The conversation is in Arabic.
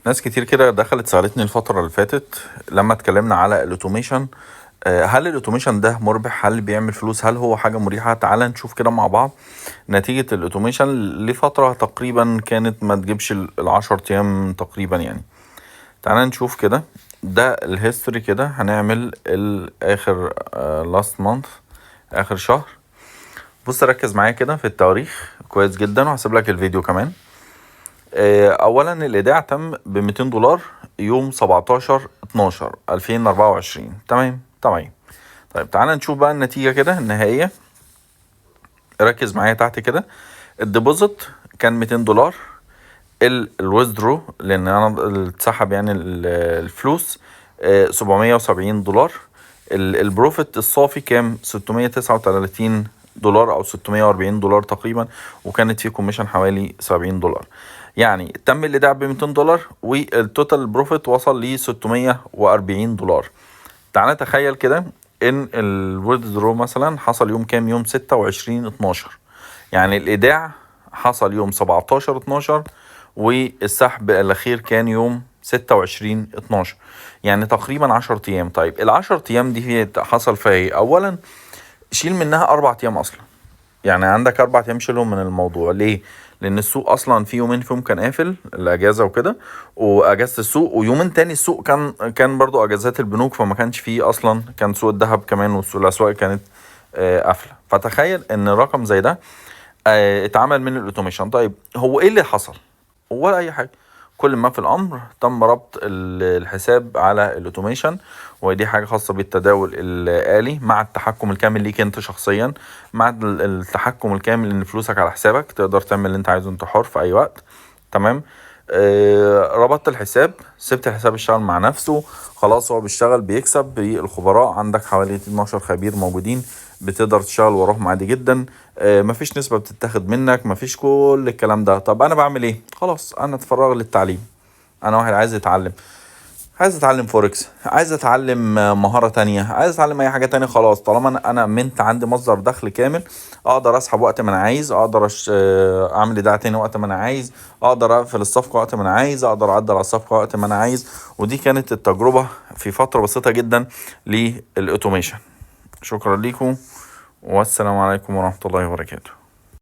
ناس كتير كده دخلت سألتني الفترة اللي فاتت لما اتكلمنا على الاوتوميشن. هل الاوتوميشن ده مربح؟ هل بيعمل فلوس؟ هل هو حاجة مريحة؟ تعال نشوف كده مع بعض نتيجة الاوتوميشن لفترة تقريبا كانت ما تجيبش العشر ايام تقريبا يعني. تعال نشوف كده، ده الهيستوري كده. هنعمل الاخر لاست مانث، اخر شهر. بص ركز معايا كده في التواريخ كويس جدا، وهسيب لك الفيديو كمان. اولا الايداع تم ب $200 يوم 17/12/2024. تمام. طيب تعالى نشوف بقى النتيجة كده النهائية. ركز معايا تحت كده. الديبوزيت كان $200، الويزدرو لان انا اتسحب يعني الفلوس $770. البروفيت الصافي كام؟ $639 او $640 تقريبا، وكانت في كوميشن حوالي $70. يعني تم الايداع ب $200 والتوتال بروفيت وصل ل $640. تعالى تخيل كده ان الويدرو مثلا حصل يوم كام؟ يوم 26/12. يعني الايداع حصل يوم 17/12 والسحب الاخير كان يوم 26/12، يعني تقريبا 10 ايام. طيب ال10 ايام دي حصل فيها ايه؟ اولا شيل منها 4 ايام اصلا، يعني عندك 4 ايام شيلهم من الموضوع. ليه؟ لان السوق اصلا في يومين فيهم كان قافل الاجازه وكده، واجازه السوق، ويومين تاني السوق كان برضو اجازات البنوك، فما كانش فيه اصلا، كان سوق الذهب كمان والسوق الاسواق كانت قافله. فتخيل ان رقم زي ده اتعمل من الاوتوميشن. طيب هو ايه اللي حصل؟ ولا اي حاجه. كل ما في الامر تم ربط الحساب على الاوتوميشن، ودي حاجه خاصه بالتداول الآلي مع التحكم الكامل ليك انت شخصيا، مع التحكم الكامل ان فلوسك على حسابك، تقدر تعمل اللي انت عايزه، انت حر في اي وقت. تمام. ربطت الحساب، سبت الحساب يشتغل مع نفسه، خلاص هو بيشتغل بيكسب. بالخبراء عندك حوالي 12 خبير موجودين، بتقدر تشتغل وراهم عادي جدا. مفيش نسبة بتتاخد منك، مفيش كل الكلام ده. طب انا بعمل ايه؟ خلاص انا اتفرغ للتعليم. انا واحد عايز يتعلم، عايز اتعلم فوركس، عايز اتعلم مهارة تانية، عايز اتعلم اي حاجة تانية. خلاص طالما انا منت عندي مصدر دخل كامل، اقدر اسحب وقت ما انا عايز، اقدر اعمل ايداع تاني وقت ما انا عايز، اقدر اقفل الصفقة وقت ما انا عايز، اقدر اعدل على الصفقة وقت ما انا عايز. ودي كانت التجربة في فترة بسيطة جدا للاوتوميشن. شكرا لكم، والسلام عليكم ورحمة الله وبركاته.